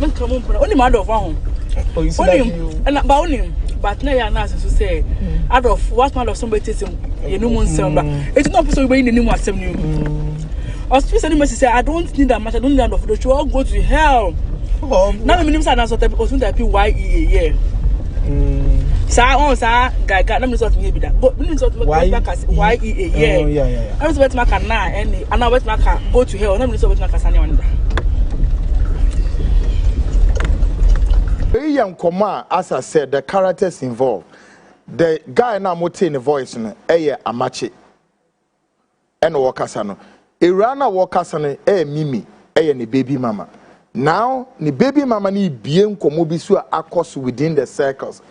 men come on, only mad of one. Only, but now you're not to say, out of what man of somebody says, you know, it's not possible to be in the new one. I was just say, I don't need that much, I don't need that of the show, go to hell. Now, the minimum answer because when I pay eeii. Sir, guy, let me sort maybe that. But minimum sort eeii. Yeah. I was about to make a now, and I was make a go to hell. Let me sort make a sunny one. Young Koma, as I said, the characters involved. The guy now motin the voice in Amache and Wakasano. Irana Wakasano, Mimi, ni baby mama. Now, ni baby mama ni bien komobisu akos within the circles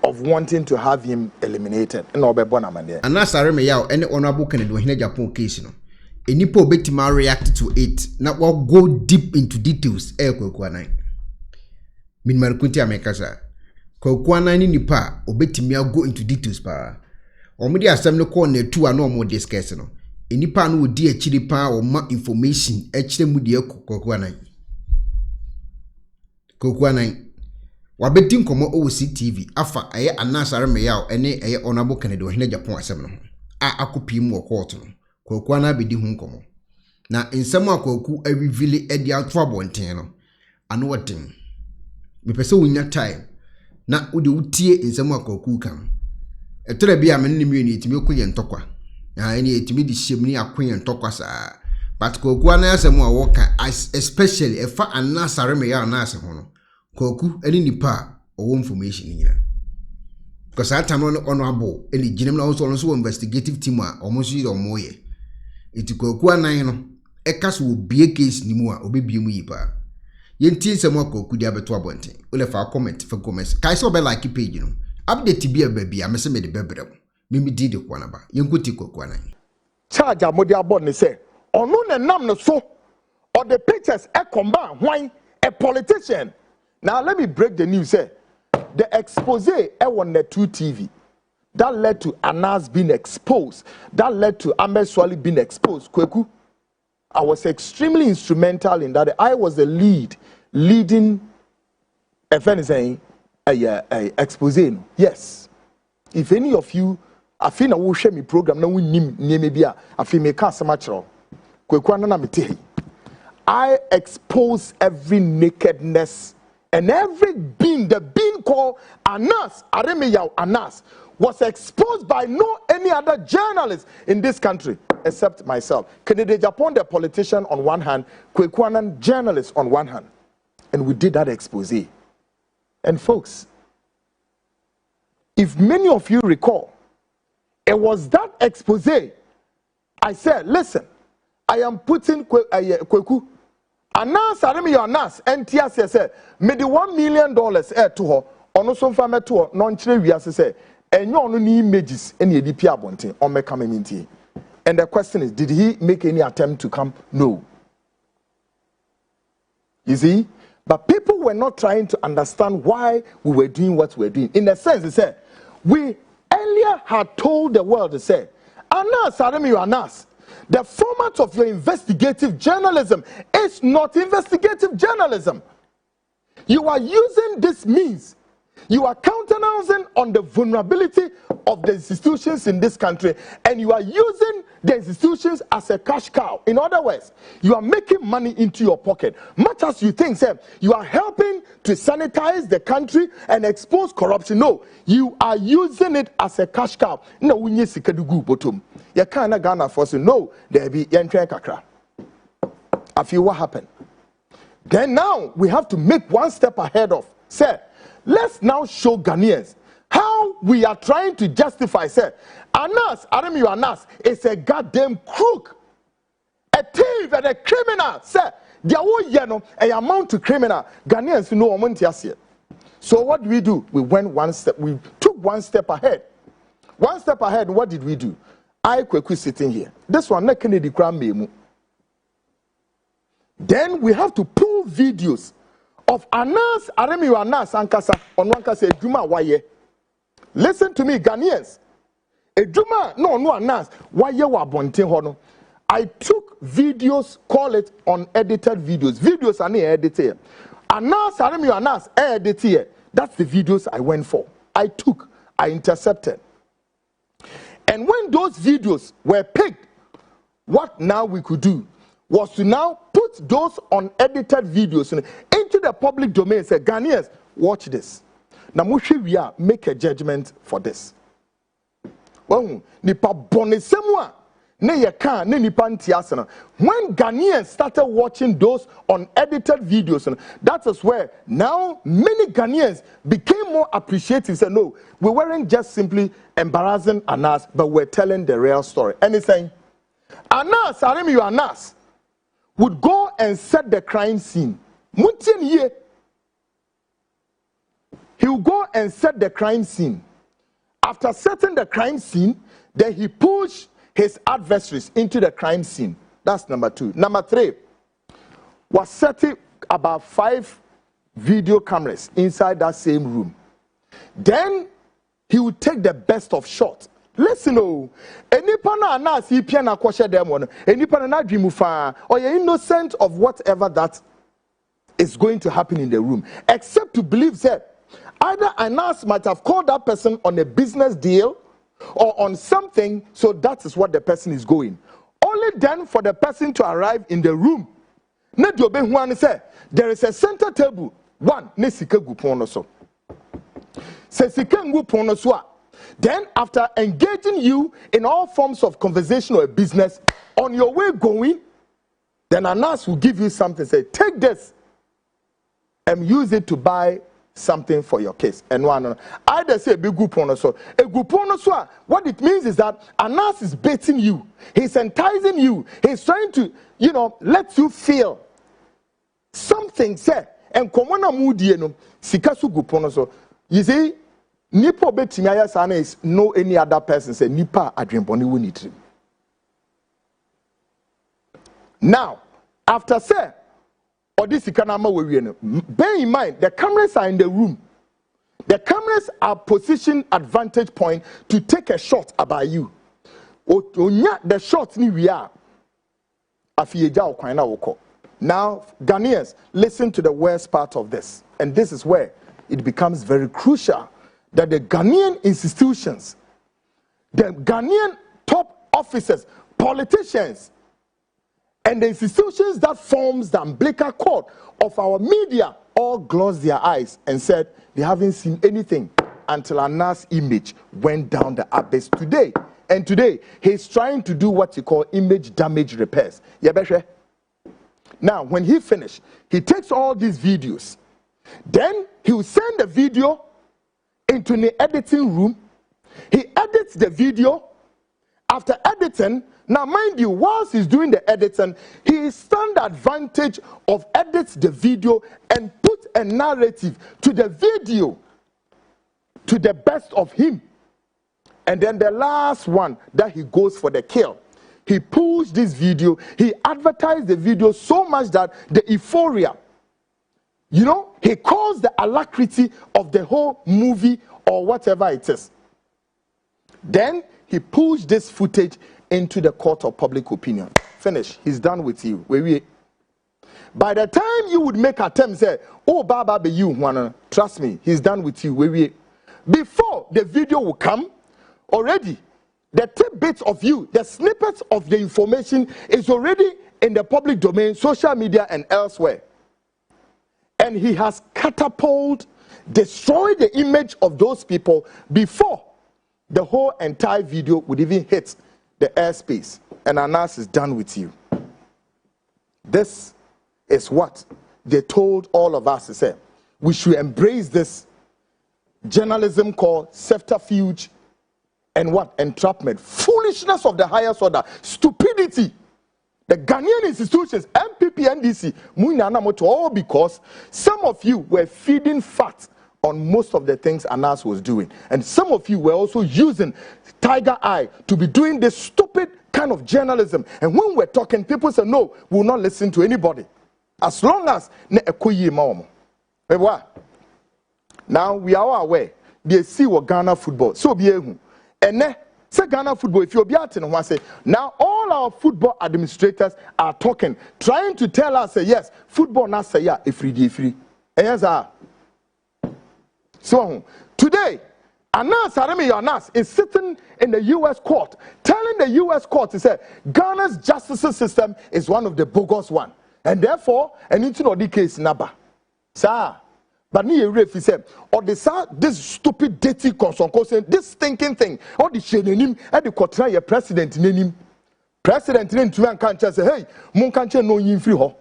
of wanting to have him eliminated. No be bona mande. Anas Aremeyaw any honorable Kennedy when Agyapong case no. Enipo betima react to it. Now we'll go deep into details. Kwaku Anan. Min Marukunti America. Kwaku Anan ni nipa obetimia go into details pa. Omudi asem no call ne two ano mo discuss no. Enipa no odi akiri pa o ma information akire mu de Kwaku Anan. Kwaku Anan wabedi nkomo OC TV afa eye Anas Aremeyaw ene eye honorable Kennedy when Agyapong asem no. Akopi mu court no. Kwaku Anan bedi hu nkomo. Na nsem Kwaku reveal edi ato abonten no. Ano waden. Me pese wonya time na wode utie nsem Kwaku kan. Etere bia me nnim yeni etimi okunye ntokwa. Na ene etimi di hyemni akunye ntokwa saa. But Kwaku Anan asem a woka especially efa Anas Aremeyaw na asem ho no. Kwaku eni nipa owo information nyina. Because that time on honorable any general also investigative team a almost yi omo ye. Iti Kwaku Anan no ekas wo bie case ni mu a obebie mu yi pa. Yenti nsem Kwaku dia beto abonten. O le fa comment for comments. Kai so be like page no. Update bi baby a mese me de bebrem. Mimi di de kwa na ba. Yenkuti Kwaku Anan. Charge amodi abon ne say ono ne nam no so or the pictures e combine why a politician. Now let me break the news say the Exposé on the 2 TV that led to Anas being exposed, that led to Ameyaw being exposed. Kwaku, I was extremely instrumental in that. I was the leading saying Exposé. Yes. If any of you I feel na wo share me program na wonnim nieme bia I feel me ka samachro. Kwaku Anan na mete. I expose every nakedness and every being, the being called Anas, Aremeyaw Anas, was exposed by no any other journalist in this country except myself. Kennedy Agyapong, the politician on one hand, Kwaku Anan, journalist on one hand. And we did that expose. And folks, if many of you recall, it was that expose I said, listen, I am putting Kwaku Anas Aremeyaw Anas NTS said made $1 million to her ono so fa meto no nkyere wiase say enyo ono ni images ene edi pia bonten on me come mintie. And the question is, did he make any attempt to come? No. You see, but people were not trying to understand why we were doing what we were doing. In a sense, they said we earlier had told the world to say Anas Aremeyaw Anas, the format of your investigative journalism is not investigative journalism. You are using this means. You are countenancing on the vulnerability of the institutions in this country, and you are using the institutions as a cash cow. In other words, you are making money into your pocket. Much as you think, sir, you are helping to sanitize the country and expose corruption. No, you are using it as a cash cow. No, we need to do bottom. You can't Ghana for say no. There be kakra. I feel what happened. Then now we have to make one step ahead of. Sir, let's now show Ghanaians how we are trying to justify. Sir, Anas Aremeyaw Anas is a goddamn crook, a thief, and a criminal. Sir, they are all a amount to criminal. Ghanaians know omontiasie. So what do? We went one step. We took one step ahead. One step ahead. What did we do? I Kwaku sitting here. This one, not Kennedy Crown Memu. Then we have to pull videos of Anas Aremeyaw Anas Ankasa on one case Ejuma Waye. Listen to me, Ghanaians. Ejuma no Anas Waye wa bonten hono. I took videos, call it unedited videos. Videos are not edited. Anas, Aremeyaw Anas, edit here. That's the videos I went for. I intercepted. And when those videos were picked, what now we could do was to now put those unedited videos into the public domain and say, Ghanaians, watch this. Now, we are make a judgment for this. Well, nipa bonesemwa ne yeka ne nipa ntiasena. When Ghanaians started watching those unedited videos, that is where now many Ghanaians became more appreciative. Said, no, we weren't just simply embarrassing Anas, but we're telling the real story. And he's saying, Anas, Aremeyaw Anas, would go and set the crime scene. He would go and set the crime scene. After setting the crime scene, then he pushed his adversaries into the crime scene. That's number 2. Number 3 was setting about 5 video cameras inside that same room. Then he would take the best of shots. Listen, oh, anyone na see piano kwashe dem one, anyone na dream fa, or you're innocent of whatever that is going to happen in the room, except to believe that either Anas might have called that person on a business deal or on something, so that is what the person is going. Only then for the person to arrive in the room. There is a center table. One, then after engaging you in all forms of conversation or business, on your way going, then Anas will give you something, say, take this and use it to buy something for your case. And one, either say a big group on so. A group on so, what it means is that Anas is baiting you. He's enticing you. He's trying to, let you feel something, say, and common moody, sikasu group on so. You see, Nipo betimaya sana is no any other person say Nipa adrimboni wunitri. Now, after say, or this ikanama we bear in mind the cameras are in the room. The cameras are positioned at vantage point to take a shot about you. The shot ni we are. Now, Ghanaians, listen to the worst part of this, and this is where it becomes very crucial. That the Ghanaian institutions, the Ghanaian top officers, politicians, and the institutions that forms the umbilical cord of our media all closed their eyes and said they haven't seen anything until Anas' image went down the abyss today. And today, he's trying to do what you call image damage repairs. Now, when he finished, he takes all these videos. Then he will send the video into the editing room. He edits the video. After editing, now mind you, whilst he's doing the editing, he stand advantage of edits the video and put a narrative to the video to the best of him. And then the last one that he goes for the kill. He pushed this video, he advertised the video so much that the euphoria, he caused the alacrity of the whole movie or whatever it is. Then he pushed this footage into the court of public opinion. Finish. He's done with you. By the time you would make attempts, say, oh, Baba, be you, Juana. Trust me, he's done with you. Before the video will come, already, the tidbits of you, the snippets of the information is already in the public domain, social media, and elsewhere. And he has catapulted, destroyed the image of those people before the whole entire video would even hit the airspace. And Anas is done with you. This is what they told all of us to say. We should embrace this journalism called subterfuge and what? Entrapment. Foolishness of the highest order. Stupidity. The Ghanaian institutions, MPP, NDC, all because some of you were feeding fat on most of the things Anas was doing. And some of you were also using Tiger Eye to be doing this stupid kind of journalism. And when we're talking, people say, no, we will not listen to anybody. As long as now we are all aware, they see what Ghana football. So be and say Ghana football, if you're beating, say now all our football administrators are talking, trying to tell us, yes, football not say yeah, free. Yes, sir. So today, Anas Aremeyaw Anas is sitting in the U.S. court, telling the U.S. court to say Ghana's justice system is one of the bogus one, and therefore, an into case naba. Sir, but me if said, or this stupid dirty concern, this thinking thing, or the shame and the contra your president name. President name to man can't say, hey, mon can't no yin free ho.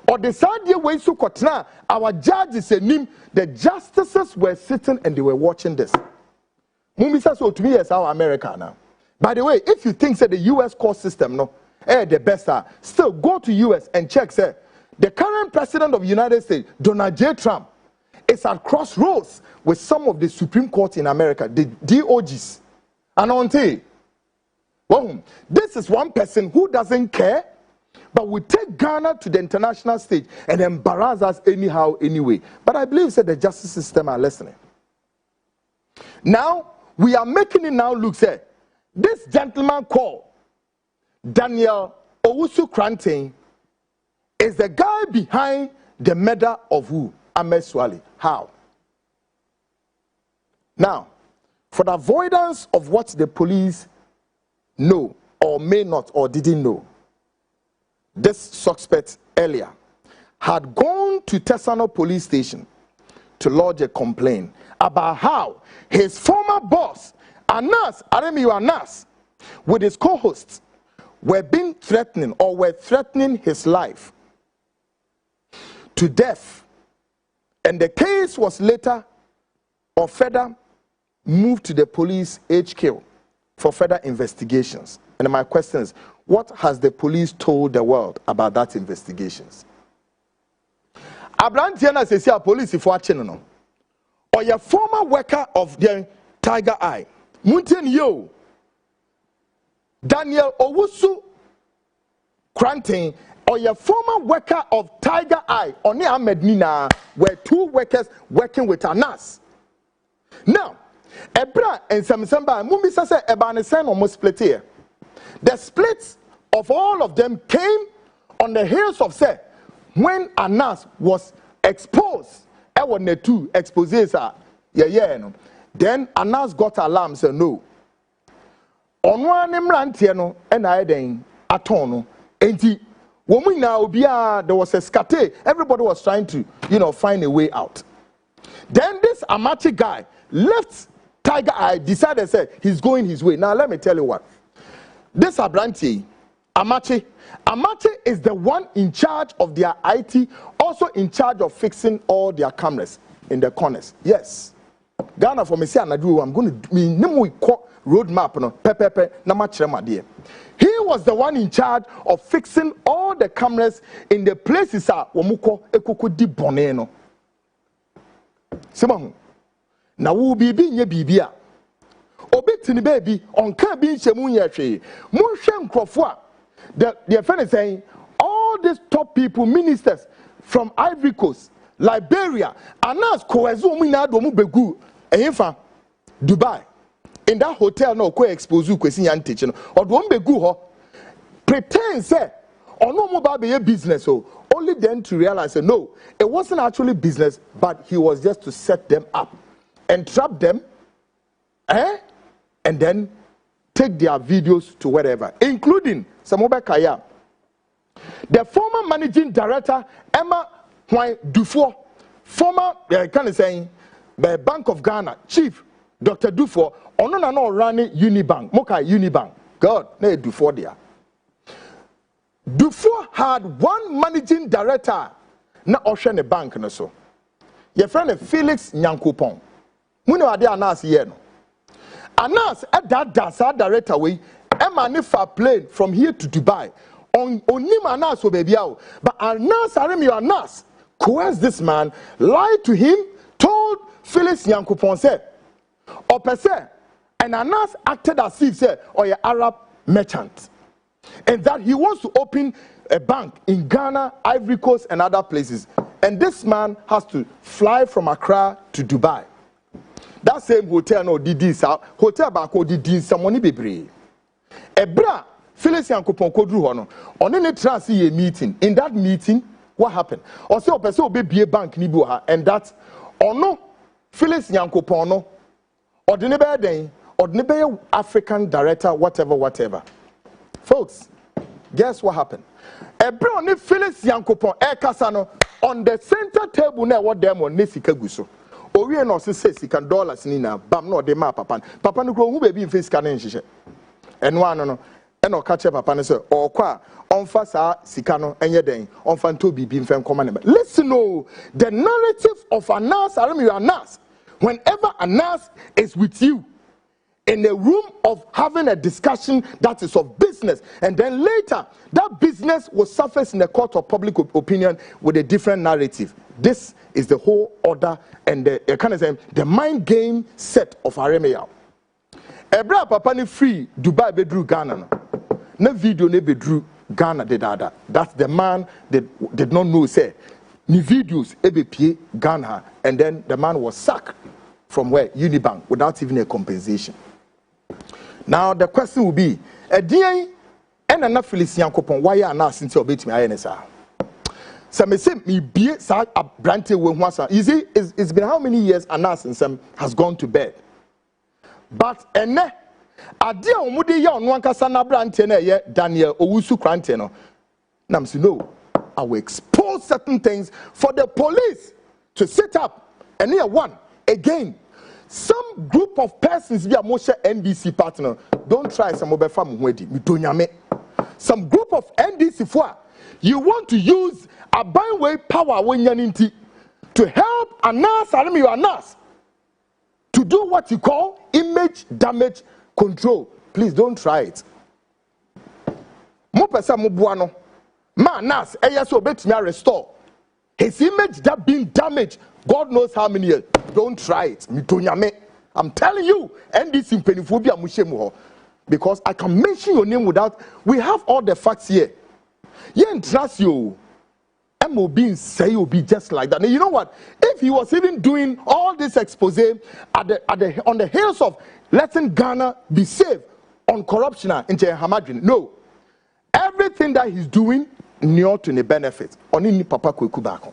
Or the sad way so kotna, our judges said him, the justices were sitting and they were watching this. Mummy says so to me as our America now. By the way, if you think that the US court system no, the best are, still go to US and check, say, the current president of the United States, Donald J. Trump, is at crossroads with some of the Supreme Court in America, the DOGs. And on well, this is one person who doesn't care, but we take Ghana to the international stage and embarrass us anyhow, anyway. But I believe that the justice system are listening. Now, we are making it now look, say, this gentleman called Daniel Owusu-Kranting is the guy behind the murder of who? Amesuali. How? Now, for the avoidance of what the police know or may not or didn't know, this suspect earlier had gone to Tesano police station to lodge a complaint about how his former boss, Anas Aremeyaw Anas, with his co-hosts, were being threatening or were threatening his life to death. And the case was later or further moved to the police HQ for further investigations. And my question is, what has the police told the world about that investigations? Abrantiana says here police if watching no. Or your former worker of the Tiger Eye, Muntin Yo, Daniel Owusu-Kranting, or your former worker of Tiger Eye, Oni Ahmed Nina, were two workers working with Anas. Now, Ebra and Samsamba, Mumisa said Ebanesen almost split here. The splits of all of them came on the heels of say when Anas was exposed. The two Exposé no. Then Anas got alarm say no. On one no and I then atono. Enti woman now there was a scate. Everybody was trying to find a way out. Then this Amachi guy left Tiger Eye, decided say he's going his way. Now let me tell you what. This Abranti, Amachi is the one in charge of their IT, also in charge of fixing all their cameras in the corners. Yes. Ghana for me say I'm going to mean roadmap no pepepe na machirema there. He was the one in charge of fixing all the cameras in the places womuko ekoko di bone no. Sema na wo bibi nye bibia. Obetini baby on can be chemu ye hwe. Monhwe nkrofo a the friend is saying all these top people, ministers from Ivory Coast, Liberia, Anas koezo mu na do mu begu ehfa Dubai. In that hotel no ko Exposé kwesi yan teach no. Odo mu begu ho pretend say ono mo ba be business so only then to realize that no, it wasn't actually business, but he was just to set them up and trap them, and then take their videos to wherever, including Samoba Kaya, the former managing director Emma Dufour, former Bank of Ghana chief Dr. Dufour, no running Unibank, Moka Unibank. God, ne Dufour there. Dufour had one managing director na Ocean Bank no so. Your friend Felix Nyankopon. Muno ade Anas here no. Anas at that director way, Emma for plane from here to Dubai. Onim Anas o baby out. But Anas Aremeyaw Anas coerced this man, lied to him, told Felix Nyankopon say, Opese, and Anas acted as if say, or an Arab merchant. And that he wants to open a bank in Ghana, Ivory Coast, and other places. And this man has to fly from Accra to Dubai. That same hotel no did this hotel bako did this money bebre. Ebra Felix Yankopon kodru hono. On any trans meeting. In that meeting, What happened? Or say, person will be a bank ni buha, and that or no, Phyllis Nyankopono, or the neighbor or the neighbor African director, whatever. Folks, guess what happened? Ebron Phyllis Yankopon Kasano on the center table now what them on Nisi Kaguso. Ori no says he can dollars nina, bam no de ma papa. Papa no go baby in face canon shisha. And one no, and no catch up papa and say, or qua on fasa sikano and yeden on fanto be being fam command. Listen, no, the narrative of Anas Aremeyaw Anas, whenever Anas is with you in a room of having a discussion that is of business, and then later that business will surface in the court of public opinion with a different narrative. This is the whole order and the mind game set of Aremeyaw. Ebra papa ni free Dubai bedru Ghana no video ne bedru Ghana de dada. That's the man that did not know say ni videos ebepie Ghana, and then the man was sacked from where Unibank without even a compensation. Now the question will be, Edian and an Phyllis Yankopon, why are not since obeying my NSA? Some may say me be a brandy when once. You see, it's been how many years Anas and some has gone to bed. But ene adia omudi ya onwan kasa na brandy na ye Daniel Owusu Kranteno. Nam say no, I will expose certain things for the police to set up. And here one again. Some group of persons be a Moshe NDC partner. Don't try some mobile farm wedi. Some group of NDC for you want to use a byway power when you're to help Anas Aremeyaw Anas to do what you call image damage control. Please don't try it. Mo pesa mo buano. Ma Anas eyaso betimi restore his image that been damaged. God knows how many years. Don't try it. I'm telling you, NDC Penifobia Mushemu, because I can mention your name without. We have all the facts here. You trust you. MOB say you'll be just like that. And you know what? If he was even doing all this expose on the heels of letting Ghana be safe on corruption in Hamadrin, no. Everything that he's doing, near to the benefit. Only Papa Kwaku Anan.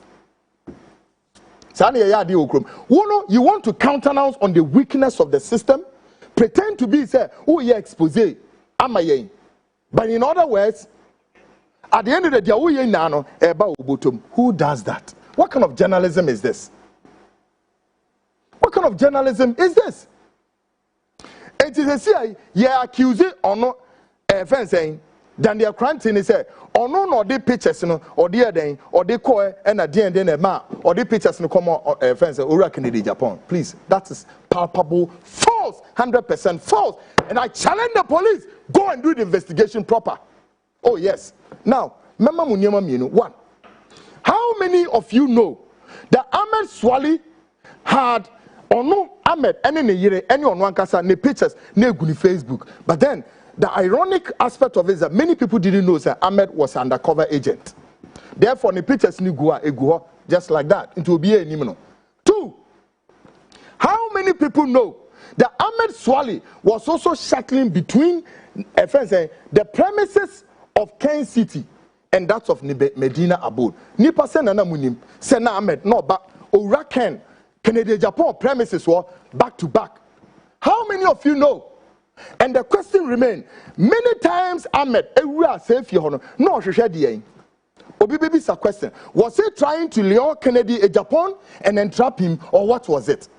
You want to countenance on the weakness of the system, pretend to be say, oh yeah, expose, but in other words, at the end of the day, who does that? What kind of journalism is this? What kind of journalism is this? It is a CIA, yeah, accusing or not, saying. Then the cranting is say, or no, the pictures, or the other, or the coy, and a D and then a ma, or the pictures no come on fence, or Japan. Please, that is palpable, false, 100% false. And I challenge the police, go and do the investigation proper. Oh, yes. Now, Mama Munyama Mino, one. How many of you know that Ahmed Swali had, or no, Ahmed, any on one casa, ne pictures, ne guni Facebook, but then, the ironic aspect of it is that many people didn't know that Ahmed was an undercover agent. Therefore, the pictures ni go just like that. It will be a nimino. Two, how many people know that Ahmed Swali was also shuttling between the premises of Ken City and that of Medina Abode? Nipa senana munim sena Ahmed no ba Ora Ken Kennedy Japan premises were back to back. How many of you know? And the question remains, many times Ahmed, no, Obi baby's a question. Was he trying to lure Kennedy Japan and entrap him, or what was it?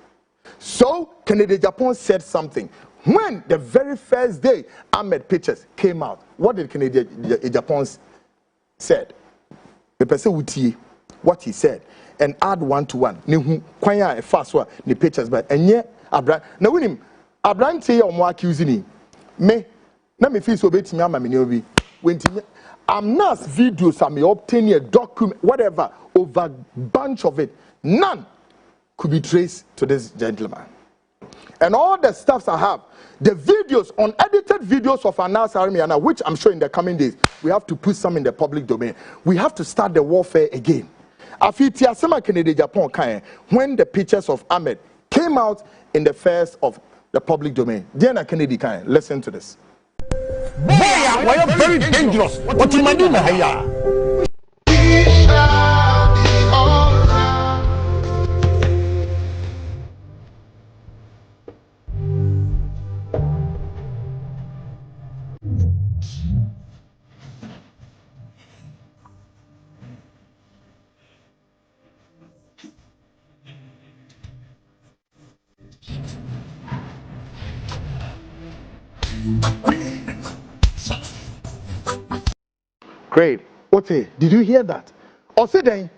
So Kennedy Japan said something. When the very first day Ahmed pictures came out, what did Kennedy Japan said? The person would see what he said and add 1 to 1. Nehu kwanya e fast one the pictures, but enye abra na winim. Abraham say you are accusing me. Na me feel so betimi ama me obi. Wenti I'm not videos I may obtain a document whatever over bunch of it. None could be traced to this gentleman. And all the stuffs I have, the videos, unedited videos of Anas Aremeyaw, which I'm sure in the coming days we have to put some in the public domain. We have to start the warfare again. Afiti asema Kennedy Japan kan when the pictures of Ahmed came out in the first of the public domain. Diana Kennedy can listen to this. Boy, why are very dangerous. What you do here? Great. Okay, did you hear that? Or say then,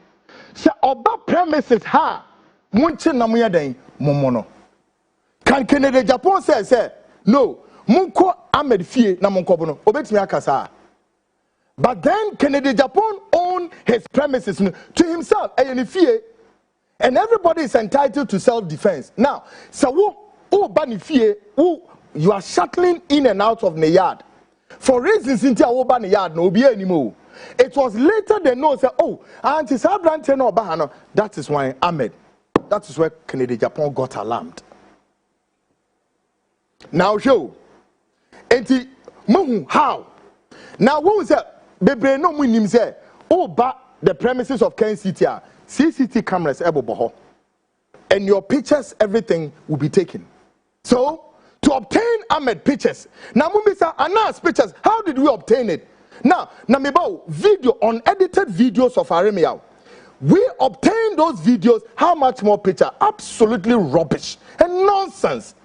say oba premises ha, munche namuya then, momono. Can Canada Japan say, no, munko Ahmed Fie na munko bono, obet me akasa. But then Canada Japan own his premises to himself, and everybody is entitled to self-defense. Now, so who bani fie, who you are shuttling in and out of the yard. For reasons in the yard, no be anymore. It was later they know say, oh, Auntie Sabrante no bahano. That is why Ahmed. That is where Canada Japan got alarmed. Now show. Enti muhu how? Now who say Bebre no munim say, oh, but the premises of Ken City are CCTV cameras eboboho. And your pictures, everything will be taken. So to obtain Ahmed pictures. Now, Mumisa Anan's pictures, how did we obtain it? Now, Namibao, video, unedited videos of Aremeyaw. We obtained those videos, how much more picture? Absolutely rubbish and nonsense.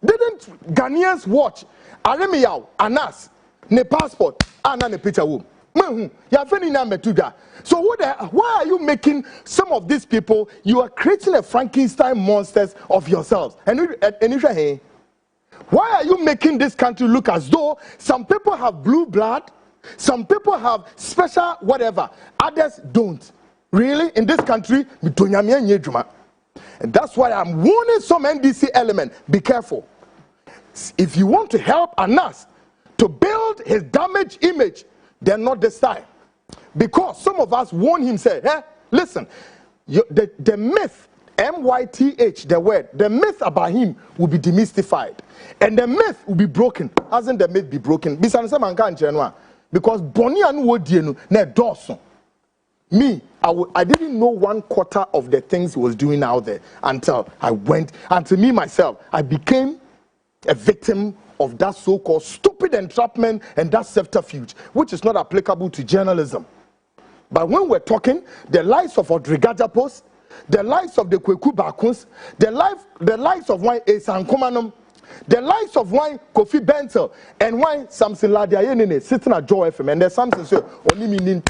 Didn't Ghanaians watch Aremeyaw, Anas, ne passport, and ne picture womb? So why are you making some of these people, you are creating a Frankenstein monsters of yourselves? And why are you making this country look as though some people have blue blood, some people have special whatever, others don't? Really? In this country, and that's why I'm warning some NDC element, be careful. If you want to help Anas to build his damaged image, then not this time. Because some of us warn him, say, hey, listen, the myth, M-Y-T-H, the word, the myth about him will be demystified. And the myth will be broken. Hasn't the myth be broken? Because Bonnie and Wodienu, ne Dawson. Me, I didn't know 1/4 of the things he was doing out there until I went, and to me myself, I became a victim of that so-called stupid entrapment and that subterfuge, which is not applicable to journalism. But when we're talking, the lives of Odrigaja Post, the lives of the Kwaku Bakuns, the lives of why Esan Komanum, the lives of why Kofi Bentel, and why Samson Ladiayenene sitting at Joe FM, and there's something say only mini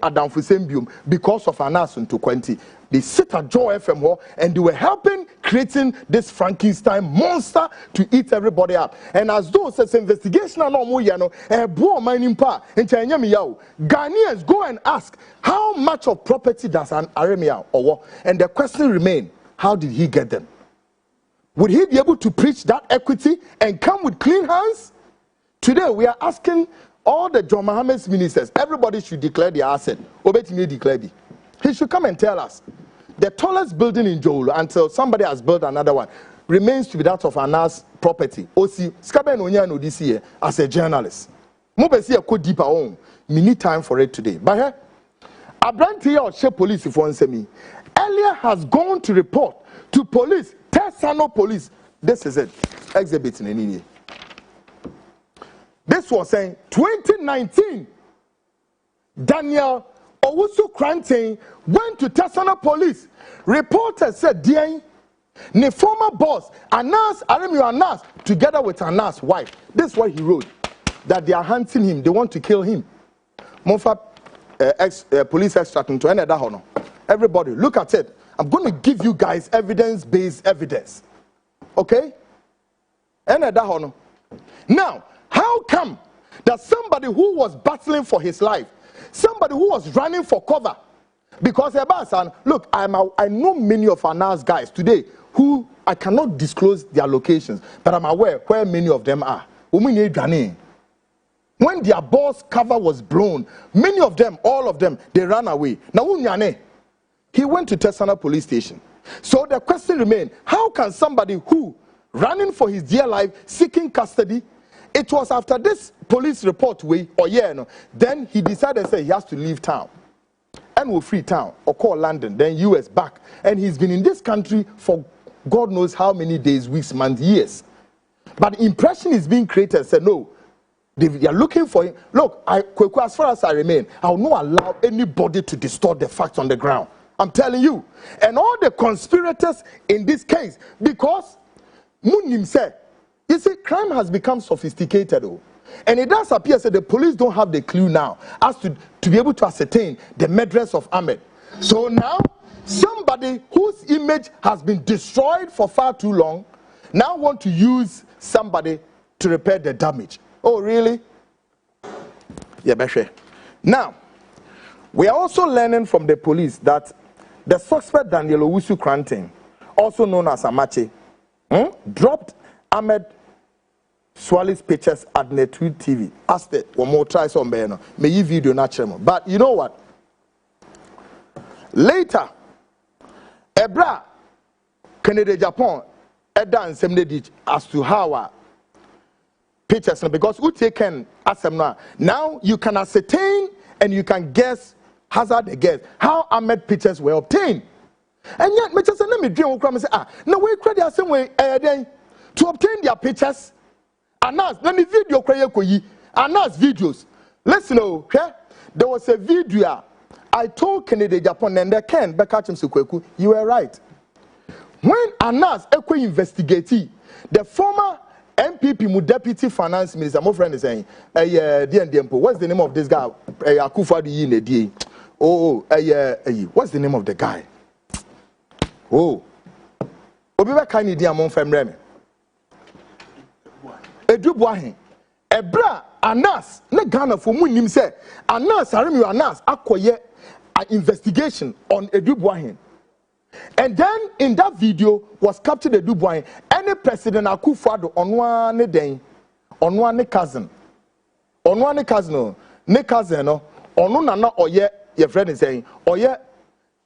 Adam Fusembium because of Anasun to 20. They sit at Joe FM and they were helping creating this Frankenstein monster to eat everybody up. And as those says investigation Ghanaians go and ask how much of property does an Aremeyaw or, and the question remains, how did he get them? Would he be able to preach that equity and come with clean hands? Today we are asking all the John Mohammed's ministers, everybody should declare their asset. Obetime declare. He should come and tell us. The tallest building in Jolo, until somebody has built another one, remains to be that of Anas property. Osi, Skaben Onyano this year as a journalist. Mobesi a co deeper on. We need time for it today. But here, Abranti or She police if one say me. Earlier has gone to report to police, Tesano police. This is it. Exhibit in any. This was saying 2019. Daniel Owusu Kranting went to Tesano police. Reporters said, "Dear, the former boss Anas Aremeyaw Anas together with Anas' wife." This is what he wrote, that they are hunting him. They want to kill him. Mofa police extract into any other honor. Everybody, look at it. I'm going to give you guys evidence-based evidence. Okay? Any other honor. Now, how come that somebody who was battling for his life, somebody who was running for cover, because Ebasan, look, I know many of Anas guys today who I cannot disclose their locations, but I'm aware where many of them are. When their boss cover was blown, many of them, all of them, they ran away. Now, he went to Tesana police station. So the question remains, how can somebody who running for his dear life, seeking custody, it was after this police report then he decided say he has to leave town and will free town or call London, then US back. And he's been in this country for God knows how many days, weeks, months, years. But impression is being created, said no, they are looking for him. Look, as far as I remain, I will not allow anybody to distort the facts on the ground. I'm telling you. And all the conspirators in this case, because Munim said, You see, crime has become sophisticated, and it does appear that the police don't have the clue now as to be able to ascertain the murderers of Ahmed. So now, somebody whose image has been destroyed for far too long now want to use somebody to repair the damage. Oh, really? Yeah, Beshe. Now, we are also learning from the police that the suspect Daniel Owusu Kranting, also known as Amache, dropped Ahmed Swali's pictures at Netweed TV. Asked it one more try some better. May you video natural. But you know what? Later, Ebra Canada Japan Edan Semnedich as to how pictures because who taken as now you can ascertain and you can guess hazard a guess how Ahmed pictures were obtained. And yet, me just say let me dream say no we credit the same way then to obtain their pictures. Anas, let me video Anas videos. Listen, okay? There was a video I told Canada Japan and they can back at him Kwaku. You were right. When Anas Ekwe investigated, the former MPP deputy finance minister, my friend is saying, what's the name of this guy? Akufo-Addo. What's the name of the guy? Oh, Obiba Kani Diamond Femreme. Edubuahin. Ebra Anas, ne Ghana for Munim say, Anas, Aremeyaw Anas, acquire an investigation on Edubuahin. And then in that video was captured Edubuahin. Any President Akufo-Addo on one day, on one cousin, ne cousin, on nana oye, your friend is saying, oye,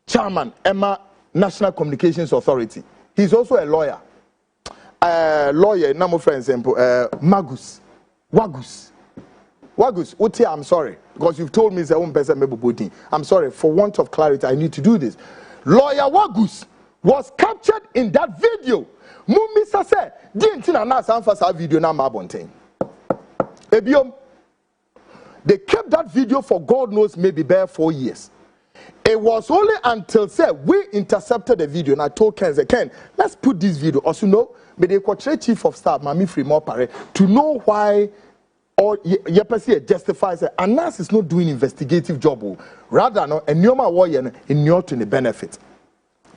chairman, Emma National Communications Authority. He's also a lawyer. Lawyer, number for example, Wagus, Uti, I'm sorry, because you've told me it's a own person, I'm sorry, for want of clarity, I need to do this. Lawyer Wagus was captured in that video. Mumisa said, Dintina na sanfasa video na mabonten. Ebiom, they kept that video for God knows maybe bare 4 years. It was only until we intercepted the video and I told Ken, Ken, let's put this video. Also, no, but they portray chief of staff, Mami Fremopare, to know why or Yepesi justifies that Anas is not doing investigative job. Rather, no, and Nyoma Warrior in your to the benefit.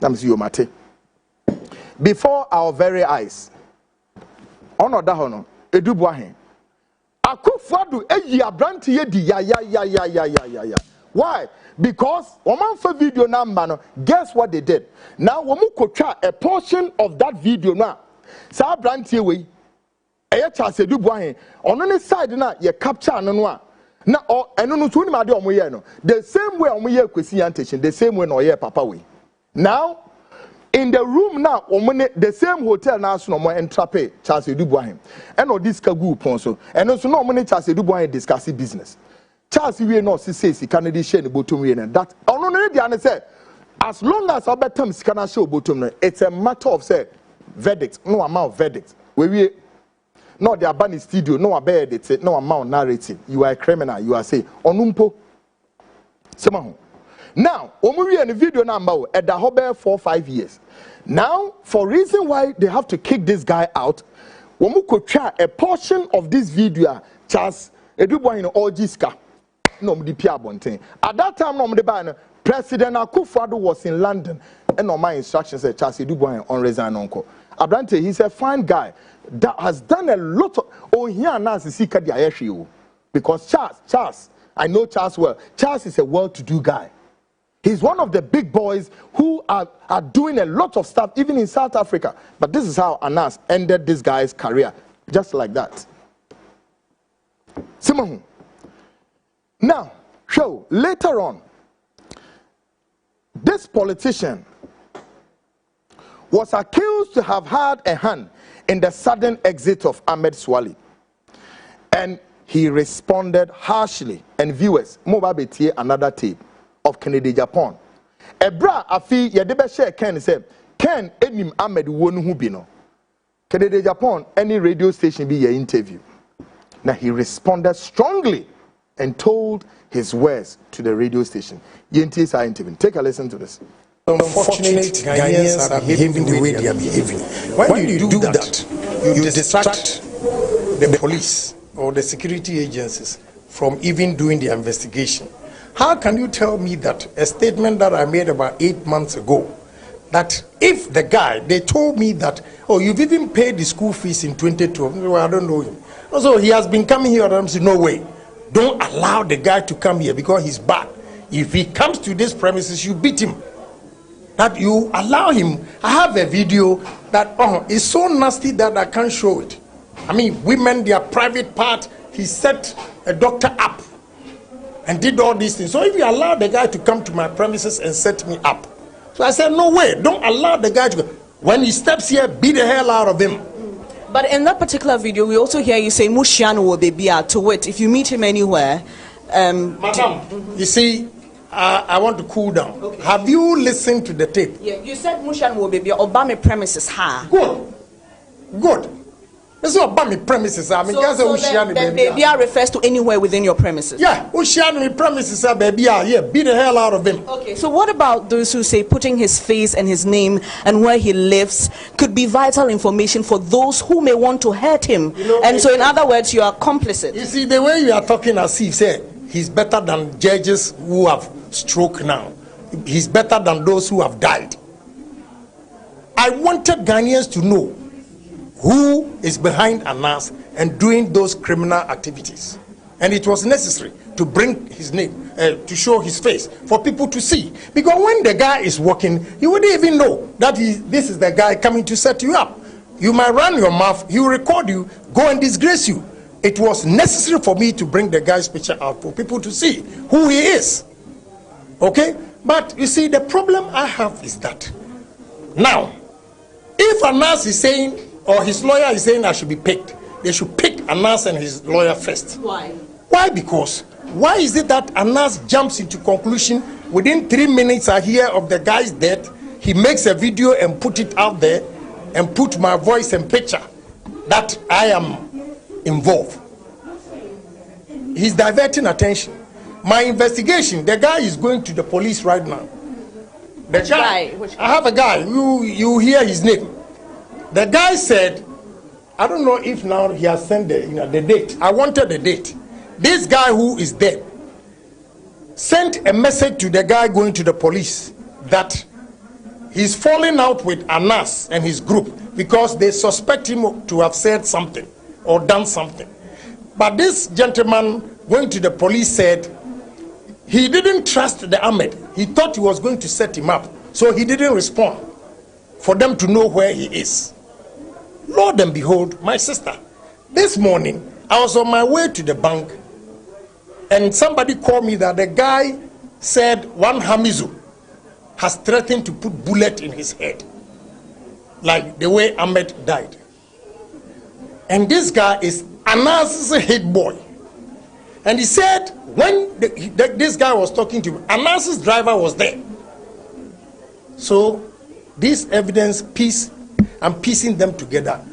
That's you, Mate. Before our very eyes, Ono Dahono, Edubuahin. Akufo-Addo Abranti ya. Why? Because woman for video number, guess what they did? Now woman could try a portion of that video now. Sa Abranti we Charles Edubuahin on any side na ye capture no na eno no tuni ma de omoye no the same way omoye kwesi antation the same way no ye papa we now in the room now the same hotel now so no mo entrape Charles Edubuahin eno this kagu pon so eno so no mo ne Charles Edubuahin discuss business Charles we no say Canada share the bottom we and that ono no dey an say as long as obetam sika na share bottom no it's a matter of say verdict no amount verdict we no, they are banning studio, no abed it, no amount narrative. You are a criminal, you are saying, Onumpo. Now, Omuri and the video number at the Hobe 4 or 5 years. Now, for reason why they have to kick this guy out, Omuko try a portion of this video, Charles Edubuahin or Jiska. No, at that time, no, President Akufo-Addo was in London, and on my instructions said Charles Edubuahin on resign uncle. Abrante, he's a fine guy that has done a lot of here now because Charles, I know Charles well. Charles is a well-to-do guy. He's one of the big boys who are doing a lot of stuff even in South Africa. But this is how Anas ended this guy's career, just like that. Simon. Now, show later on, this politician was accused to have had a hand in the sudden exit of Ahmed Swali. And he responded harshly. And viewers, Mobabetie another tape of Canada Japan. Ebra afi yedebe share Ken said, Ken enim Ahmed wonu hubino. Canada Japan, any radio station be your interview. Now he responded strongly and told his words to the radio station. Yentis are interviewing. Take a listen to this. Unfortunate Ghanaians are behaving the way they are behaving. When you do that, you distract the police or the security agencies from even doing the investigation. How can you tell me that a statement that I made about 8 months ago, that if the guy, they told me that, oh, you've even paid the school fees in 2012. Well, I don't know him. So he has been coming here, and I'm saying, no way. Don't allow the guy to come here because he's bad. If he comes to this premises, you beat him. That you allow him. I have a video that is so nasty that I can't show it. I mean, women, their private part, he set a doctor up and did all these things. So if you allow the guy to come to my premises and set me up, so I said, no way, don't allow the guy to go. When he steps here, beat the hell out of him. But in that particular video, we also hear you say, Mushiano will be to wit. If you meet him anywhere, Madam, you see, I want to cool down. Okay. Have you listened to the tape? Yeah, you said Mushiano will be Obama premises. Good. Good. This is Obama premises. I mean, so then baby refers to anywhere within your premises. Yeah, Ushiano premises, baby. Yeah, beat the hell out of him. Okay, so what about those who say putting his face and his name and where he lives could be vital information for those who may want to hurt him? You know, and so, in other words, you are complicit. You see, the way you are talking as if say he's better than judges who have stroke now. He's better than those who have died. I wanted Ghanaians to know who is behind Anas and doing those criminal activities. And it was necessary to bring his name, to show his face, for people to see. Because when the guy is walking, you wouldn't even know that this is the guy coming to set you up. You might run your mouth, he will record you, go and disgrace you. It was necessary for me to bring the guy's picture out for people to see who he is. Okay? But you see, the problem I have is that now, if Anas is saying, or his lawyer is saying I should be picked, they should pick Anas and his lawyer first. Why? Why? Because why is it that Anas jumps into conclusion within 3 minutes I hear of the guy's death, he makes a video and put it out there and put my voice and picture that I am involved. He's diverting attention. My investigation, the guy is going to the police right now. The guy, I have a guy, you hear his name. The guy said, I don't know if now he has sent the date. I wanted the date. This guy who is dead sent a message to the guy going to the police that he's falling out with Anas and his group because they suspect him to have said something or done something. But this gentleman going to the police said he didn't trust the Ahmed. He thought he was going to set him up. So he didn't respond for them to know where he is. Lord and behold, my sister, this morning I was on my way to the bank and somebody called me that the guy said one Hamizu has threatened to put bullet in his head, like the way Ahmed died. And this guy is Anas's head boy. And he said when this guy was talking to him, Anas's driver was there. So this evidence piece, I'm piecing them together.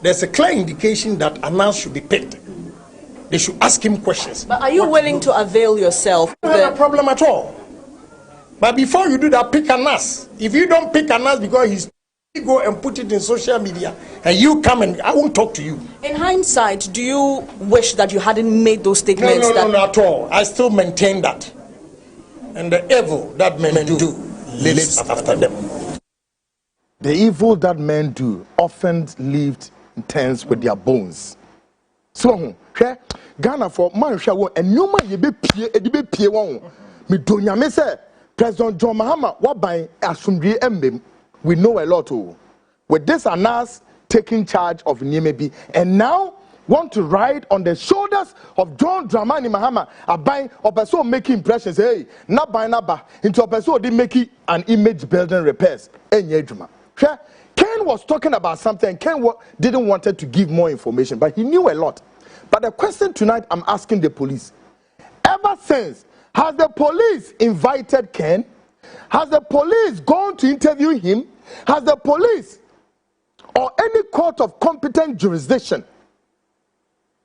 There's a clear indication that Anas should be picked. They should ask him questions. But are you willing to avail yourself? I don't have a problem at all. But before you do that, pick Anas. If you don't pick Anas because he's go and put it in social media and you come and I won't talk to you. In hindsight, do you wish that you hadn't made those statements? No, not at all. I still maintain that. And the evil that men do lives after them. The evil that men do often leaves tense with their bones. So, Ghana for man shall and you might be pie one. Me do nyame say President John Mahama what by Asundri Embe. We know a lot too. With this Anas taking charge of Niemebi and now want to ride on the shoulders of John Dramani Mahama, a buying or person making impressions. Hey, not by naba into a person they making an image building repairs. Ken was talking about something. Ken didn't want to give more information, but he knew a lot. But the question tonight I'm asking the police: ever since, has the police invited Ken? Has the police gone to interview him? Has the police or any court of competent jurisdiction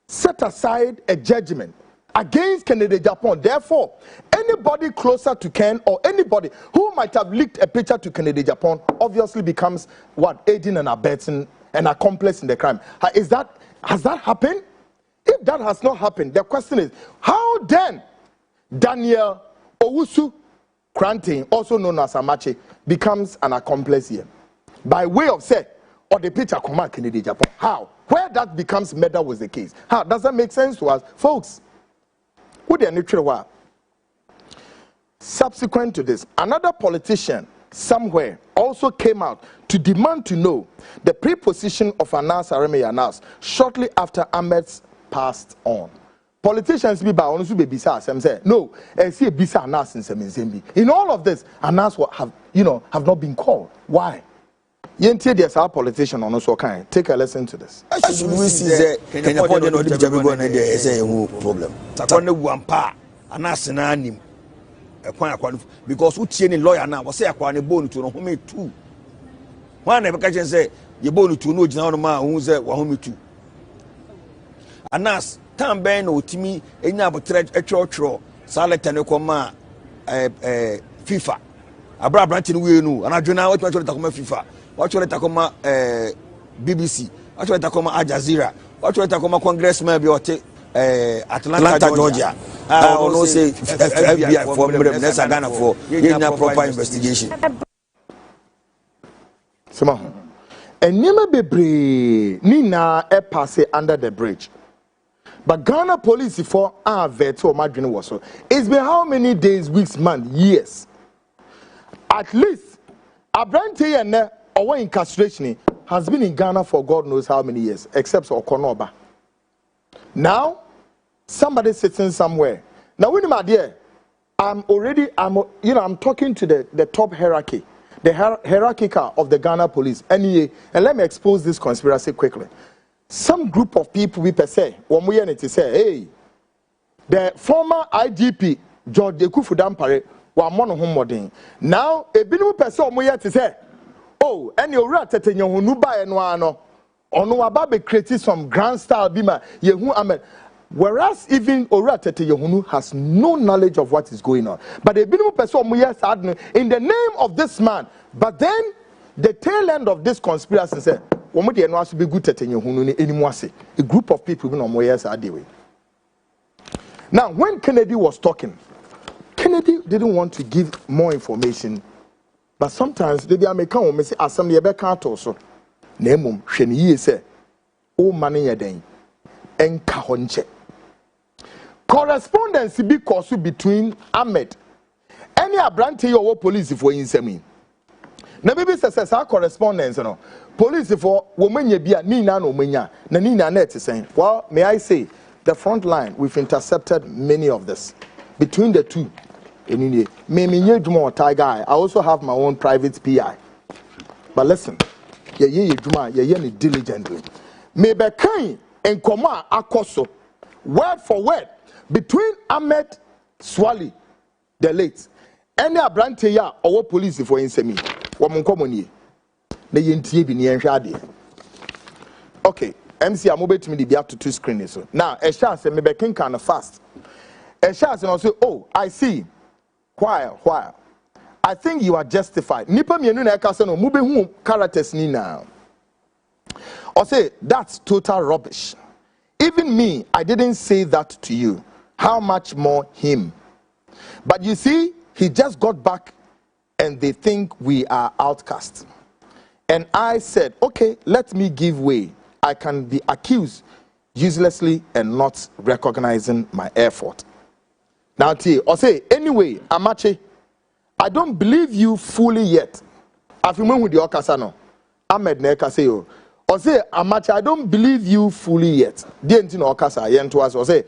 set aside a judgment against Kennedy Agyapong? Therefore, anybody closer to Ken or anybody who might have leaked a picture to Kennedy Agyapong obviously becomes what? Aiding and abetting an accomplice in the crime. Has that happened? If that has not happened, the question is, how then Daniel Owusu Kranting, also known as Amache, becomes an accomplice here? By way of say, or the picture command Kennedy Japan. How? Where that becomes murder was the case. How? Does that make sense to us? Folks, who the neutral were? Subsequent to this, another politician somewhere also came out to demand to know the preposition of Anas Aremeyaw shortly after Ahmed's passed on. Politicians be by honest be bisa say no, see a bisa Anas in Semizembi. In all of this, Anas have not been called. Why? Yenti there's our politician on also kind. Take a lesson to this. As we see the Kenya point no be jago na there is a problem. Takone wampa Anas na anim. Because utie ni lawyer na wo say akwa ne bonu to no home tu. Wan na be ka chen say ye bonu tu no gina no ma hu say wa home tu. Anas tan ben no otimi enya abotre etwotwo saleta ne koma FIFA. Abra branch ni we nu anadwona what much takoma FIFA. What you takoma BBC. What you takoma Al Jazeera. What you takoma congressman bi ote Atlanta Georgia. No say FBI for Nessa Ghana for proper investigation. Sema. Enyema bebre ni na e pass under the bridge. But Ghana police for vet or madwene was so. It's been how many days, weeks, months, years? At least Abrante and our incarceration has been in Ghana for God knows how many years, except for Okonoba. Now, somebody sitting somewhere. Now, when my dear, I'm talking to the top hierarchy, the hierarchical of the Ghana police, NEA, and let me expose this conspiracy quickly. Some group of people we per se, when we need to say, hey, the former IGP George Ekufu Dampare were mono home. Now, a binu per se, we to say, oh, and you're right at your nuba and wano, or no ababe created some grand style bima, Yehu Ahmed. Whereas even Oratete Yohunu has no knowledge of what is going on. But the binu person in the name of this man. But then the tail end of this conspiracy said, a group of people now when Kennedy was talking, Kennedy didn't want to give more information, but sometimes the American say assembly can't also name Sheni say oh money yadeng and kahonche correspondence because between Ahmed any Abrante or police for insemi. Na maybe says our correspondence, police for women be a Nina no menya, na Nina net is saying, well, may I say, the front line, we've intercepted many of this. Between the two, I also have my own private PI. But listen, ye diligently. Maybe kind and Koma Akoso, word for word, between Ahmed Swali, the late, any Abrante ya or police for insemi. Okay, MC, I'm over to me to 2 screens. Now, a chance and maybe king kind of fast. A chance and also, oh, I see. While. I think you are justified. Nipa mi enu na ekase no mube hu characters ni now. Or say that's total rubbish. Even me, I didn't say that to you. How much more him? But you see, he just got back. And they think we are outcasts. And I said, okay, let me give way. I can be accused uselessly and not recognizing my effort. Now, or say, anyway, Amache, I don't believe you fully yet. Afimon with the Okasano. Ahmed Nekaseo. Or say, Amache, I don't believe you fully yet. Didn't know Okasa yen to us. Or say,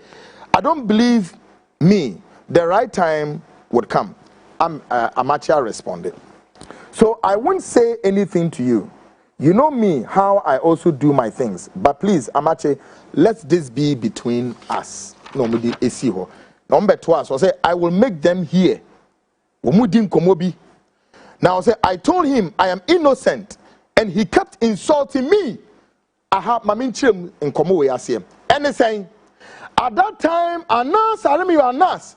I don't believe me. The right time would come. Amache responded. So I won't say anything to you. You know me, how I also do my things. But please, Amache, let this be between us. No, me esiho. Number 2, so say I will make them hear. Now say I told him I am innocent, and he kept insulting me. I have my minchim in komo and he's saying, at that time, Anas Aremeyaw Anas,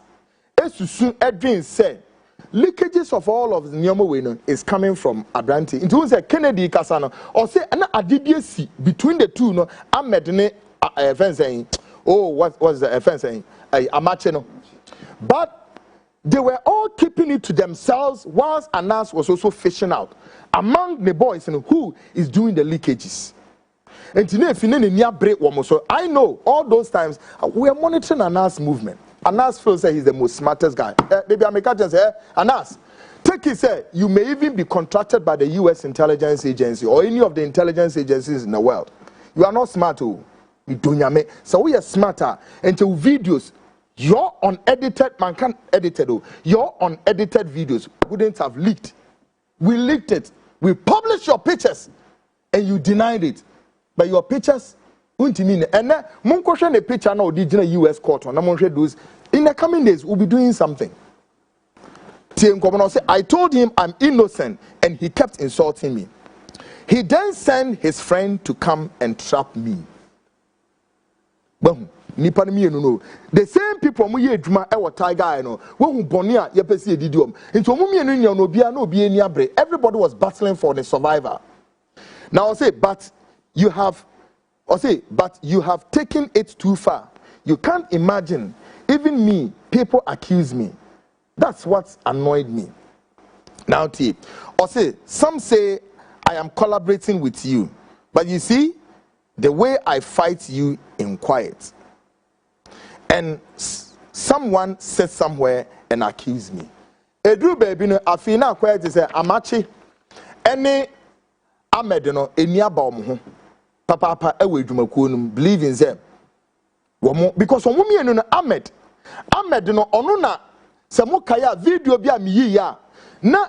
Esusun Edwin said, leakages of all of the Nyomo is coming from Abranti. Into who say Kennedy Kasano or say an adibisi between the two. No, Ahmed ne offense saying, oh, what was the offense saying? Amacheno. But they were all keeping it to themselves, whilst Anas was also fishing out among the boys and who is doing the leakages. And today, if you break one more, so I know all those times we are monitoring Anas' movement. Anas feels that he's the most smartest guy. Maybe I'm a catcher say, Anas, take it, say, you may even be contracted by the US intelligence agency or any of the intelligence agencies in the world. You are not smart, oh. So we are smarter. And to videos, your unedited, man can't edit it, oh. Your unedited videos wouldn't have leaked. We leaked it. We published your pictures and you denied it. But your pictures, and then Munko a picture now did in a US court on those. In the coming days, we'll be doing something. I told him I'm innocent, and he kept insulting me. He then sent his friend to come and trap me. The same people who are doing our tiger, who Bonia, Yapesi Didium. Into Mumia, everybody was battling for the survivor. Now I say, but you have taken it too far. You can't imagine. Even me, people accuse me. That's what annoyed me. Now, some say I am collaborating with you, but you see, the way I fight you in quiet. And someone said somewhere and accused me. Edru baby no afina quiet say amachi any Ahmed no eniaba omo papa ewe dwumakuo no believe in them. Because omumienu no Ahmed no ono na se mokaya video bi amiyi ya na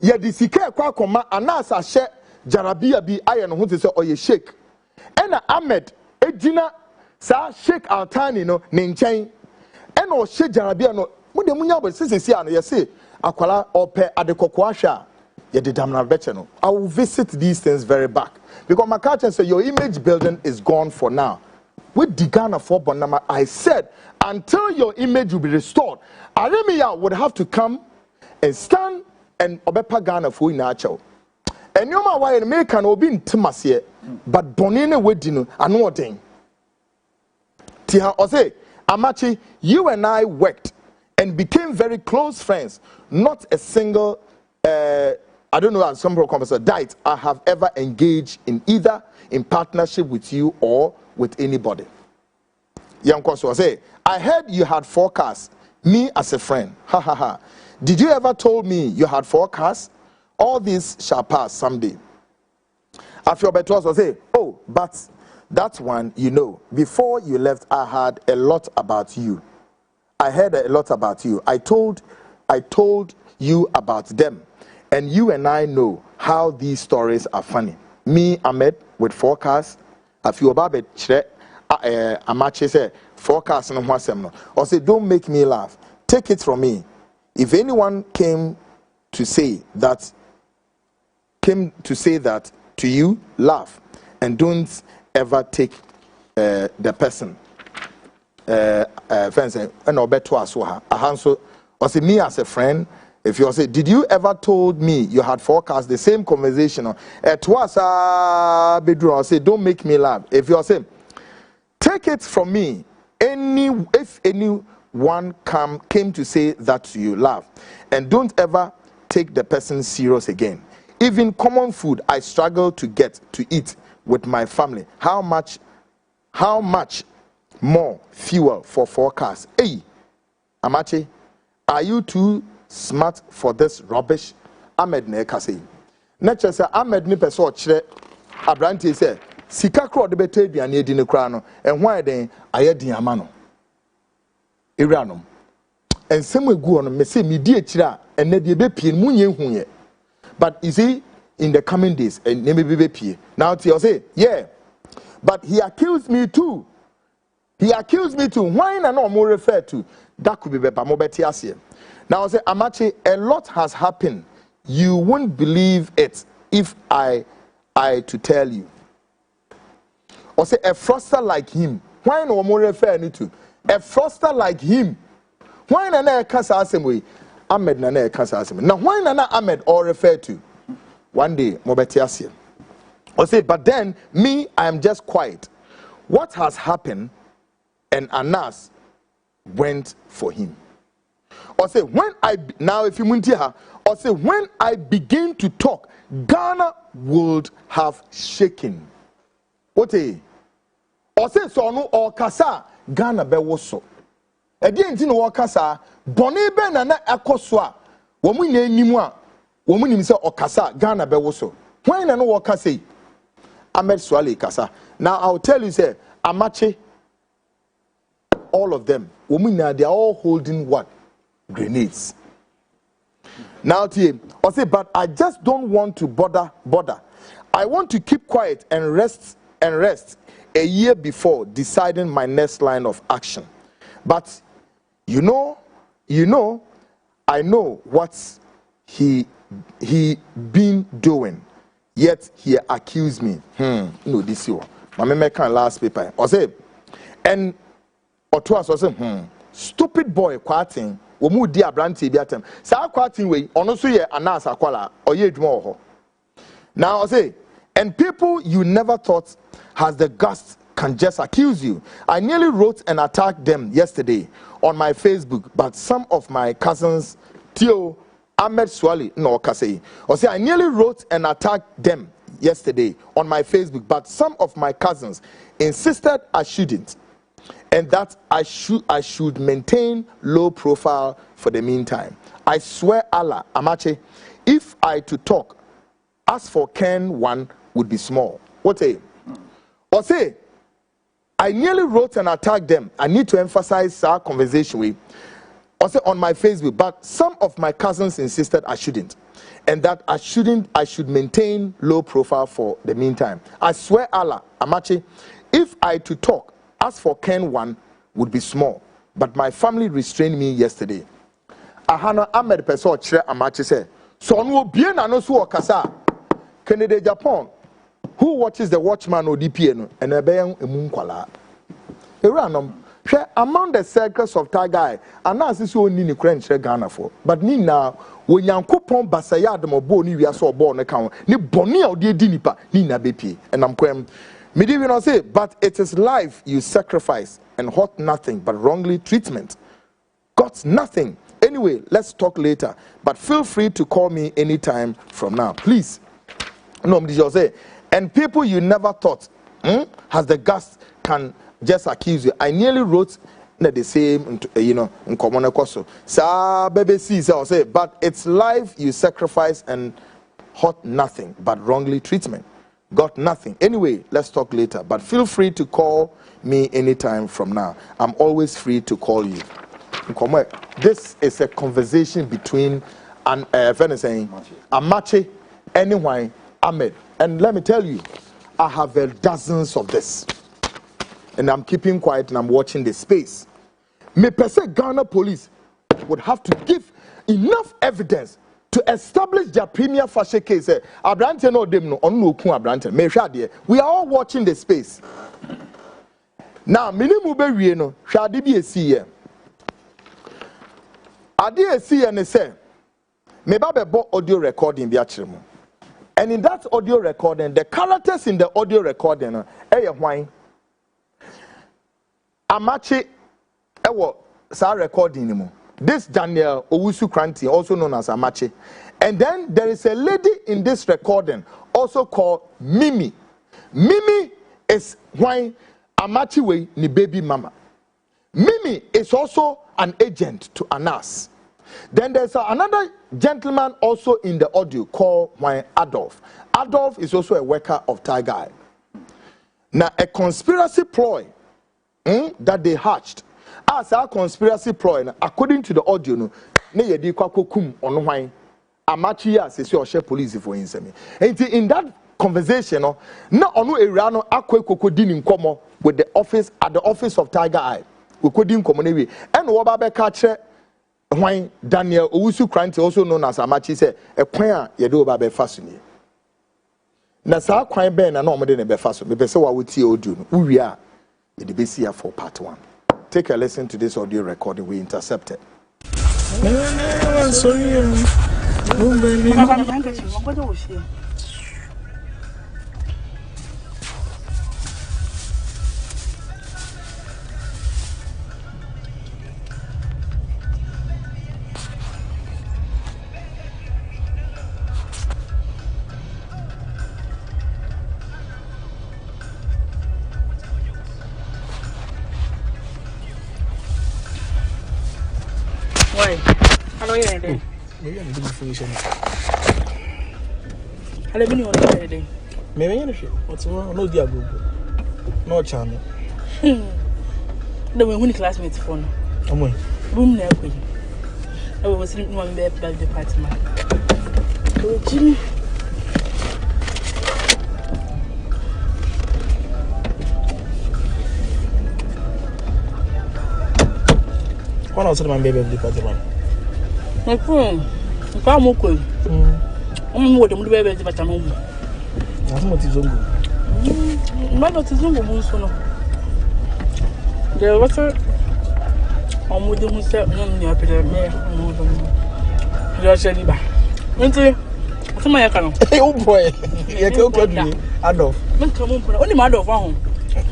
ye di sika kwa akoma anasa hye jarabia bi aye no ho te se oye shake ena Ahmed ejina sa shake altani no ne nchen ena o hye jarabia no mo de munya bo sesesi ano ye se akwala ope adekoko ahwa ye de damna beche no. I will visit these things very back because my catch say your image building is gone for now. With the Ghana for Bonama, I said until your image will be restored, Aremeyaw would have to come and stand and obepa Ghana for inacho. And you know why American will be in Timasie, but Bonine Wedino, I know what thing. Tiha Ose, Amachi, you and I worked and became very close friends. Not a single, I don't know how some conversation died. I have ever engaged in either in partnership with you or with anybody. Young Koso say, I heard you had forecasts, me as a friend. Ha ha ha. Did you ever told me you had forecasts? All this shall pass someday. After Betos say, oh, but that one, you know, before you left, I heard a lot about you. I heard a lot about you. I told you about them. And you and I know how these stories are funny. Me, Ahmed, with forecasts. A few about it, Amache say, forecast no wasem no. Or say, don't make me laugh. Take it from me. If anyone came to say that to you, laugh. And don't ever take the person. Friends, and or better as well. Or say, me as a friend. If you say, did you ever told me you had forecast the same conversation? Twice, bedroom. I say, don't make me laugh. If you say, take it from me. If anyone came to say that to you, laugh, and don't ever take the person serious again. Even common food, I struggle to get to eat with my family. How much more fuel for forecast? Hey, Amache, are you too smart for this rubbish? Ahmed ne kase. Nature say Ahmed ni person kire Abranti say sika kro de beta aduane edi ne kra no ehwan den ayedin ama no. Ewranom. Ensem egu ono me say me di akire a enne de be pie mu nye hu ye. But you see in the coming days and ne be pie. Now you say, yeah. But he accused me too. Why na no more refer to? That could be better mo beti ase. Now I say, Amachi, a lot has happened. You won't believe it if I to tell you. Or say a fraudster like him. Why no more refer to? A fraudster like him. Why na kasa asem way? Ahmed Nana Kansas. Now, why Nana Ahmed all refer to? One day, Mobetiasia. Or say, but then me, I am just quiet. What has happened? And Anas went for him. Or say, when I now if you muntia, or say, when I begin to talk, Ghana would have shaken. What a or say so no or kasa Ghana be woso. Edi enti no kasa boni be na na ekoswa. Wo mu nya nimu a wo mu nim se okasa Ghana be woso. When na no kasa Ahmed Swale kasa. Now I'll tell you say Amache, all of them, they are all holding what? Grenades. Now, I say, but I just don't want to bother. I want to keep quiet and rest a year before deciding my next line of action. But you know, I know what he been doing. Yet he accused me. No, this one. My American last paper. I say, and or twice I say, stupid boy, quating. We move dear brandy beatem. Sa quating way, on also ye Anas Aquala, or ye more. Now I say, and people you never thought has the guts can just accuse you. I nearly wrote and attacked them yesterday on my Facebook, but some of my cousins, Theo, Ahmed Swali, no, Kasei, or say, I nearly wrote and attacked them yesterday on my Facebook, but some of my cousins insisted I shouldn't, and that I should maintain low profile for the meantime. I swear Allah, Amache, if I to talk, as for Ken, one would be small. What say? Or say, I nearly wrote and attacked them. I need to emphasize our conversation with. Also on my Facebook, but some of my cousins insisted I shouldn't, and that I should maintain low profile for the meantime. I swear Allah, Amache, if I to talk, as for Ken, one would be small, but my family restrained me yesterday. Ahana Ahmed Peso Chre Amache said, so no bien anosu okasa, Kennedy Japan, who watches the Watchman or DPN, and a bayan emunkwala. Iranum. Among the circles of Tagai, Anas is only in the Ghana for. But ni now, when Yankopon Basayad Moboni, we are so born account, ni Bonia de Dinipa, ni na BP, and I'm quem. Medivino say, but it is life you sacrifice and hot nothing but wrongly treatment. Got nothing. Anyway, let's talk later. But feel free to call me anytime from now. Please. No, say, and people you never thought has the guts can just accuse you. I nearly wrote the same, in common course. Sa baby sees I say, but it's life you sacrifice and hot nothing but wrongly treatment. Got nothing. Anyway, let's talk later. But feel free to call me anytime from now. I'm always free to call you. This is a conversation between Amache, anyway, Ahmed. And let me tell you, I have dozens of this. And I'm keeping quiet and I'm watching the space. Me per se Ghana police would have to give enough evidence to establish their premier fashion case. Abrante no dem no onu okun Abrante. Me hwa de. We are all watching the space. Now, minimu be wie no, hwa de bi esi ye. Ade esi ye ne say, me ba be bo audio recording bi a kire mo. And in that audio recording, the characters in the audio recording eh ye hwan. Amache ewo sa recording mo. This Daniel Owusu Kranti, also known as Amache. And then there is a lady in this recording also called Mimi. Mimi is why Amache way ni baby mama. Mimi is also an agent to Anas. Then there's another gentleman also in the audio called Adolf. Adolf is also a worker of Tiger. Now a conspiracy ploy that they hatched as our conspiracy ploy, according to the audio, no, ne yedi Kwaku kum ono hwan Amachi ya se share police for insemi. And in that conversation, no, na ono ewura no akwa kokodi ni nkomo with the office at the office of Tiger Eye. We could in common way. And what about catcher hwan Daniel Owusu Kranti, also known as Amachi, say a kwan ye do ba be fasuni. Na sa kwan ben na no mo de ne be faso. Me pese wa wuti audio no. Uwi a ye de be see for part 1. Take a listen to this audio recording we intercepted. Why? Hello, yeah, day. Maybe I'm doing foolish. Hello, been on the day. Maybe I'm shit. What's wrong? No, dear group. No channel. The when classmates phone. I'm going. Boom, there, quick. I was sleeping one bed by the party man. Oh, Jimmy. When I was my baby of the party man. My phone. I'm okay. I'm with the baby of the party man. That's what is on. My daughter is no good. There was a. I'm with the set. No, no, you're saying that. What's my account? Oh boy, you're talking Adolf. Only my Adolf. Oh,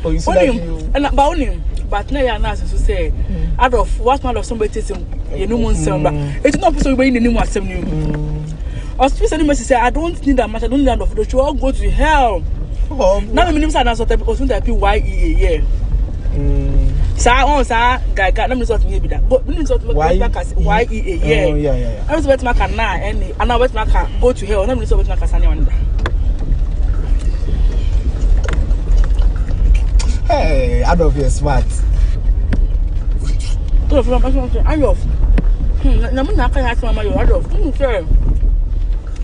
you see that? And about him. But now you're not to say, Adolf, what man of somebody tells him, you know, it's not possible in the new one. I was saying, I don't need that much, I don't need that of the show, I'll go to hell. Now the minimum answer was not eeii, yeah. Sir, guy, let me sort of maybe that. But minimum eeii, yeah. I was wet my car now, and I wet my car, go to hell, and I'm so wet my car. Hey, Adolf, you're smart. I'm off. I'm not going to have my Adolf.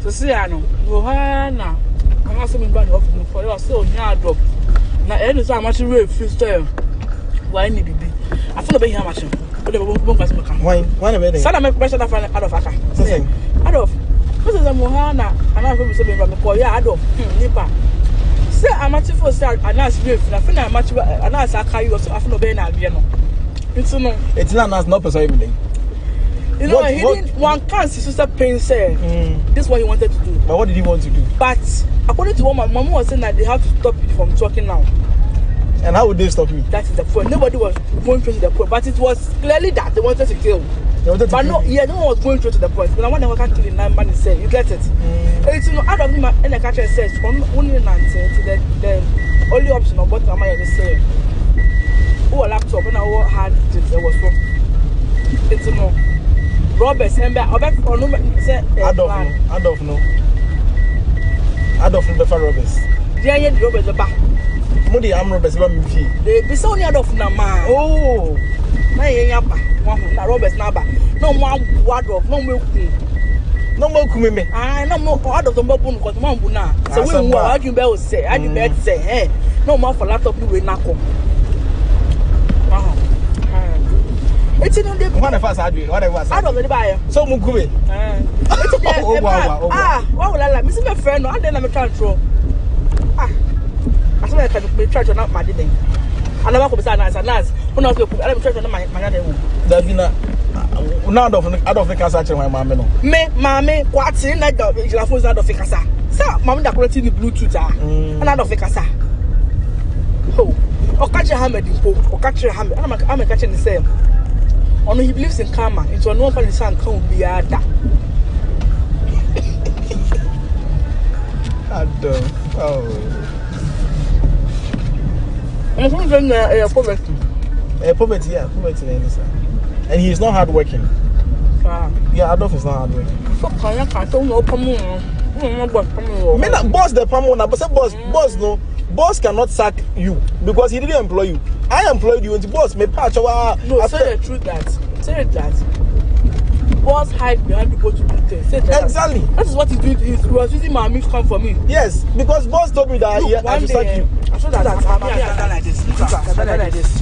So see, I know. Johanna, I'm not saying bad off for you. So near drop. Now, any time I should really feel style. Why need to be? I feel about how much. Why never? So I make pressure that find Adolf. Adolf. This is a Johanna, and I'm going to say, I'm yeah, Adolf. Nipa. Say I'm actually for start and that's brave. I think I'm actually and that's I carry also I feel no being no. It's not person every day. You know, he didn't one can't see sister pain say this is what he wanted to do. But what did he want to do? But according to what my mom was saying that they have to stop it from talking now. And how would they stop me? That is the point. Nobody was going through to the point, but it was clearly that they wanted to kill. But no, yeah, no one was going through to the point. But I want to kill in 9 months. Say you get it. It's out of him and the catcher says only to the only option of what am I just saying. Oh, a laptop and I had it was so. It's no. Roberts and or no Adolf no. Adolf no Roberts. Yeah, Roberts the back. Mudi am Roberts ba me fie. They so near Adolf na ma. Oh. Na yapa. Na Roberts na ba. No more Adolf, no more. No more kumeme. Ah, no more Adolf no more because man bu na. So we wo argue be say, argue say, eh. No more for laptop we na come. Wow. It's in the one of us argue, whatever was. Adolf the buy. So mu kume. It's there. Ah, what will I miss my friend and then I'm control. Ah. I said I can try to not my day. I never could be nice and nice. When I was I'm trying to not my Davina. Now Adolf the Casa my mamma. Me, mammy, what's in that dog? You'll have out of the Casa. Sir, Mamma, that the Bluetooth and out of the Casa. Oh, or catch a hammer, or catch a hammer. I'm catching the same. Only he believes in karma. It's one one son can't be a da. Oh. I'm going to poverty. Poverty, yeah, poverty. And he is not hardworking. Yeah, Adolf is not hardworking. Me not boss the Pamona, but say boss no. Boss cannot sack you because he didn't employ you. I employed you and the boss may patch our. No, say the truth that. Boss hide behind people to do things. Say that. Exactly. That is what he did. He was using my mix come for me. Yes, because boss told me that I should sack you. I'm sure that I'm done like this. I'm done like this.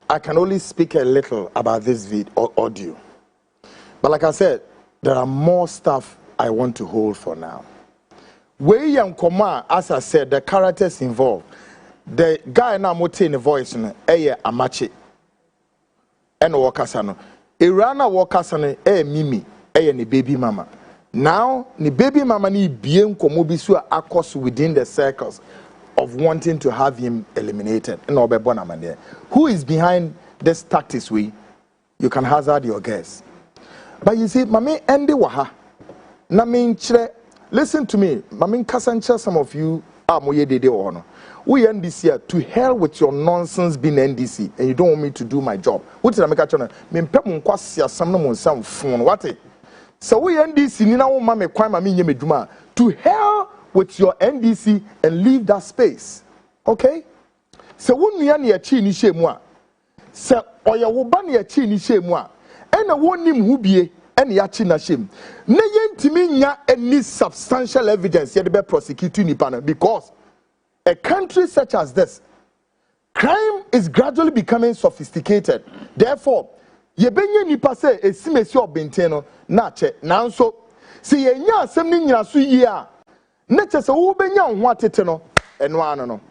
I can only speak a little about this audio. But like I said, there are more stuff I want to hold for now. As I said, the characters involved. the guy na mo in the voice no amache and wakasa no erana wakasa no mimi ni baby mama. Now the baby mama ni bien komo bi so akos within the circles of wanting to have him eliminated. No be bona man. Who is behind this tactics we? You can hazard your guess. But you see, mami endi waha. Na min chre, listen to me. Mami kasancha some of you moye dede ono. We NDC here to hell with your nonsense being NDC and you don't want me to do my job. What did I make a channel? Me pep mun kwasi asam no mun sam phone. What it? So we NDC ni na wo ma me kwan ma me nyeme dwuma. To hell with your NDC and leave that space. Okay? So wo nua na yachi ni shemu a. So oya wo ba na yachi ni shemu a. Ena wo nim hu bie ena yachi na shem. Na yentimi nya any substantial evidence ye de be prosecute nipa na because a country such as this, crime is gradually becoming sophisticated. Therefore, yebenye nipa se esimesi obenteno na che nanso se yenya asem ni nyina so yi a na che se wo benya ho atete no eno ano no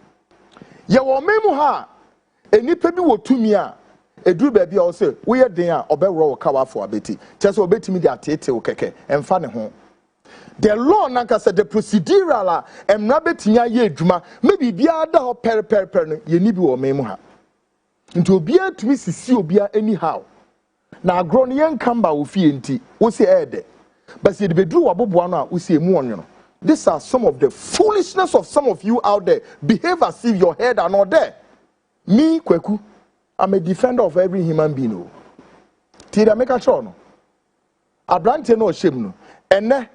ye wo memu ha enipa bi wotumi a eduru ba bia wo se wo ye den a obewro wo kawafo abeti che se obetimi di atete wo keke emfa ne ho. The law nanka said the procedural emra betinya ye adwuma maybe bia da ho per no ye ni bi wo memu ha nti obia tumi sisi obia anyhow na agro no yen kamba wo fie nti wo se ede but se de bedru waboboa no a wo se emu onyo. These are some of the foolishness of some of you out there. Behave as if your head are not there. Me Kwaku, I'm a defender of every human being. Tida make a show no abrante no shame no ene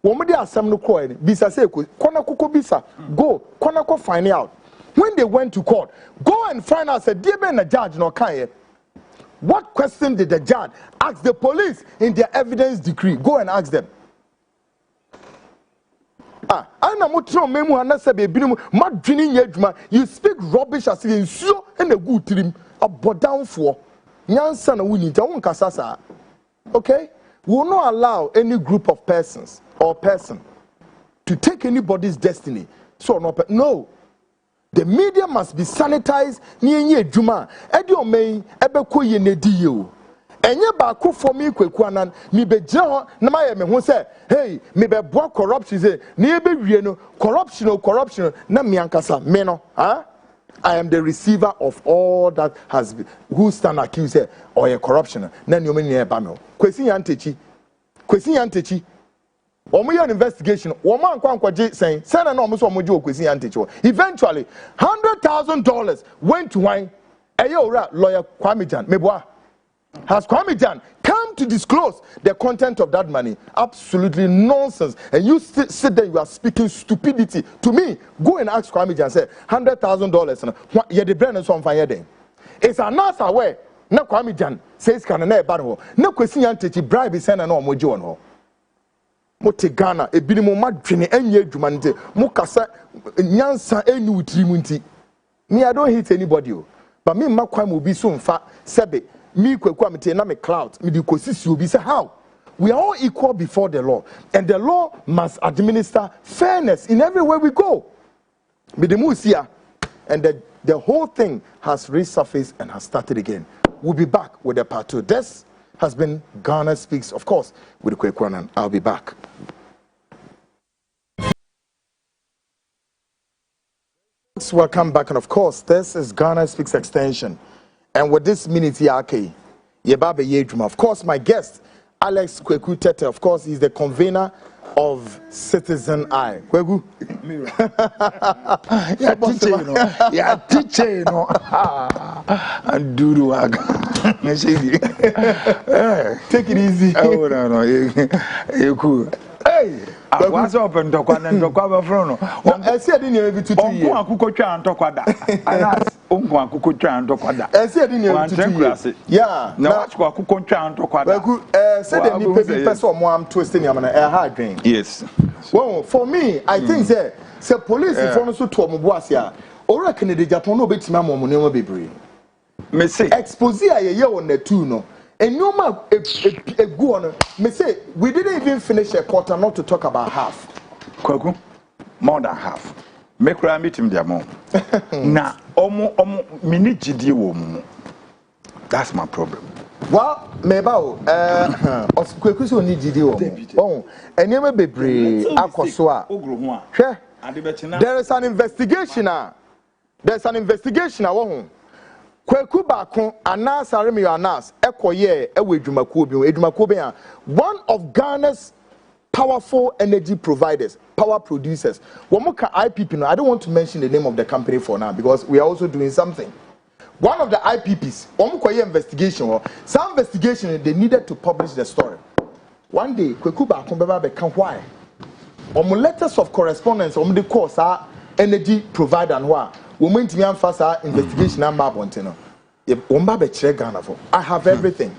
womde asem no ko ene bisa se ko kona koko bisa go kona ko find out. When they went to court, go and find out said dey be na judge no kan. What question did the judge ask the police in their evidence decree? Go and ask them. Ana mutro memu anase be binom madwini nyadwuma. You speak rubbish as if nsuo and a good trim abodanfo. Nyansa na wuni nta won kasasa. Okay? We will not allow any group of persons or person to take anybody's destiny. So no. The media must be sanitized ni enye adwuma. Edi omei ebeko ye nedi o. Enye ba ko for me Kwaku Anan mi be gye ho na ma ye me ho say hey me be boa corruption say na e be wie no corruption na me ankasa me no I am the receiver of all that has been, who stand accused say or a corruption na ni o me ni e ba me Kwesi Yantechi omo your investigation woman kwankwaje saying send na omo so omo je Kwesi Yantechi eventually $100,000 went to wine ora lawyer Kwame Jan meboa. Has Kwame Jan come to disclose the content of that money? Absolutely nonsense. And you sit there, you are speaking stupidity. To me, go and ask Kwame Jan, say, $100,000. Yeah, the brand is on fire then. It's a nice way. No Kwame Jan says, can I bad ho? No question to bribe is sending no mojo on ho. Mote Ghana, a binimu madrini, and ye jumante, Mukasa, Nyansa, and you trimunti. Me, I don't hit anybody. But me, Makwam will be soon fat, Sebe. Me Kwaku amete na me clout me di kosisi obi say how we are all equal before the law and the law must administer fairness in every way we go. Me the musia and the whole thing has resurfaced and has started again. We'll be back with the part 2. This has been Ghana Speaks, of course, with Kwaku Anan. I'll be back. Welcome back, and of course, this is Ghana Speaks Extension. And with this minute here, Yebabe Yedrum. Of course, my guest, Alex Kwaku Tete, of course, he's the convener of Citizen Eye. Kwaku? Yeah, teacher, you know. And do the work. Take it easy. Oh, no, you're cool. Hey! I was open to one and to cover from. I said in your 2 years. Uncle Chan to Quada. I asked Uncle Chan to Quada. I said in your 2 years. Yeah. Now, Kwaku Chan to Quada. Said the new person more I'm twisting him a hard drink. Yes. Well, for me, I think that the police in front of so to Mobuasia or reckon the Japan no bit mamma money be brave. Me say Exposé a year on the 2 no. And no man a go on. Me say we didn't even finish a quarter not to talk about half. Kwaku, more than half. me kura meeting dia mo na omo mini gidi wo mu that's my problem. Well, meba Kwaku so ni gidi wo mu enema bebre akoso a hwe there is an investigation wo ho Kwaku Baako Anas Aremeyaw Anas ekoye ewe edwumakuo bi a one of Ghana's powerful energy providers, power producers. Womoka IPP no, I don't want to mention the name of the company for now because we are also doing something. One of the IPPs, womoka investigation, some investigation they needed to publish the story. One day, Kwaku Baako beba become why? Letters of correspondence, the course energy provider and why. Women to me investigation and Mabonte no. I have everything.